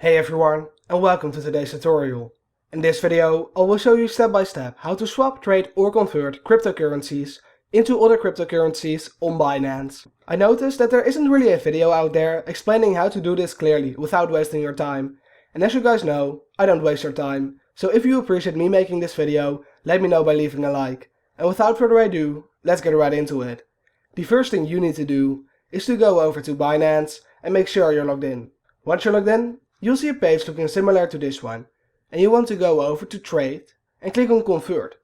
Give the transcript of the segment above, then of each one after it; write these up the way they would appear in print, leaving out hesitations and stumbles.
Hey everyone, and welcome to today's tutorial. In this video, I will show you step by step how to swap, trade or convert cryptocurrencies into other cryptocurrencies on Binance. I noticed that there isn't really a video out there explaining how to do this clearly without wasting your time. And as you guys know, I don't waste your time. So if you appreciate me making this video, let me know by leaving a like. And without further ado, let's get right into it. The first thing you need to do is to go over to Binance and make sure you're logged in. Once you're logged in, you'll see a page looking similar to this one, and you want to go over to Trade and click on Convert.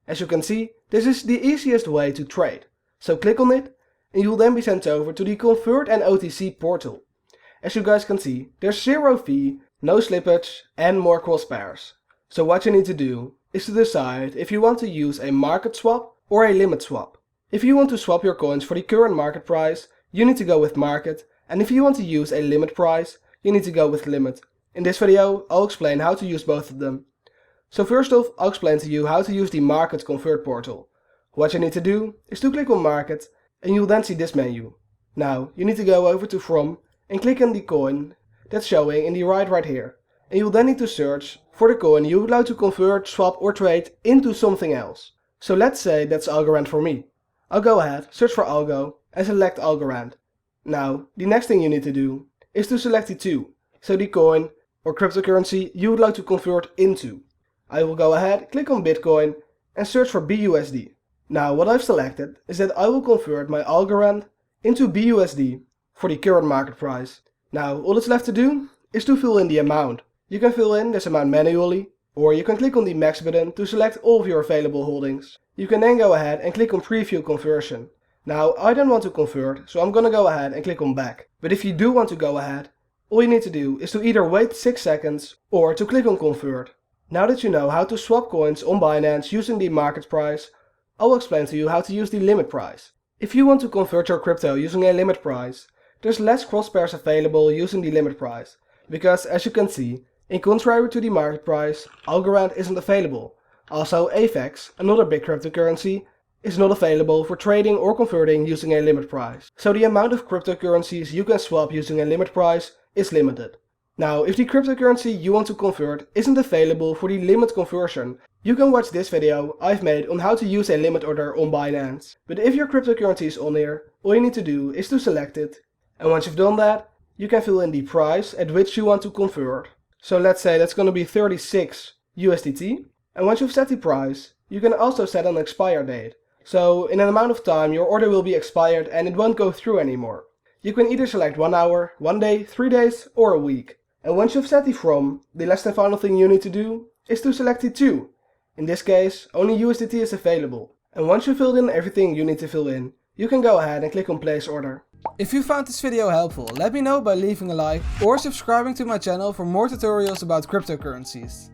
As you can see, this is the easiest way to trade, so click on it and you'll then be sent over to the Convert and OTC Portal. As you guys can see, there's zero fee, no slippage and more cross pairs. So what you need to do is to decide if you want to use a market swap or a limit swap. If you want to swap your coins for the current market price, you need to go with market, and if you want to use a limit price, you need to go with limit. In this video, I'll explain how to use both of them. So first off, I'll explain to you how to use the Market Convert portal. What you need to do is to click on Market, and you'll then see this menu. Now, you need to go over to From, and click on the coin that's showing in the right here. And you'll then need to search for the coin you would like to convert, swap or trade into something else. So let's say that's Algorand for me. I'll go ahead, search for Algo, and select Algorand. Now, the next thing you need to do is to select the two, so the coin or cryptocurrency you would like to convert into. I will go ahead, click on Bitcoin and search for BUSD. Now what I've selected is that I will convert my Algorand into BUSD for the current market price. Now all that's left to do is to fill in the amount. You can fill in this amount manually, or you can click on the max button to select all of your available holdings. You can then go ahead and click on Preview Conversion. Now I don't want to convert, so I'm gonna go ahead and click on back. But if you do want to go ahead, all you need to do is to either wait 6 seconds or to click on convert. Now that you know how to swap coins on Binance using the market price, I'll explain to you how to use the limit price. If you want to convert your crypto using a limit price, there's less cross pairs available using the limit price. Because as you can see, in contrary to the market price, Algorand isn't available. Also AVAX, another big cryptocurrency, is not available for trading or converting using a limit price. So the amount of cryptocurrencies you can swap using a limit price is limited. Now, if the cryptocurrency you want to convert isn't available for the limit conversion, you can watch this video I've made on how to use a limit order on Binance. But if your cryptocurrency is on here, all you need to do is to select it. And once you've done that, you can fill in the price at which you want to convert. So let's say that's going to be 36 USDT. And once you've set the price, you can also set an expire date. So in an amount of time your order will be expired and it won't go through anymore. You can either select 1 hour, 1 day, 3 days or a week. And once you've set the from, the last and final thing you need to do is to select the to. In this case, only USDT is available. And once you've filled in everything you need to fill in, you can go ahead and click on place order. If you found this video helpful, let me know by leaving a like or subscribing to my channel for more tutorials about cryptocurrencies.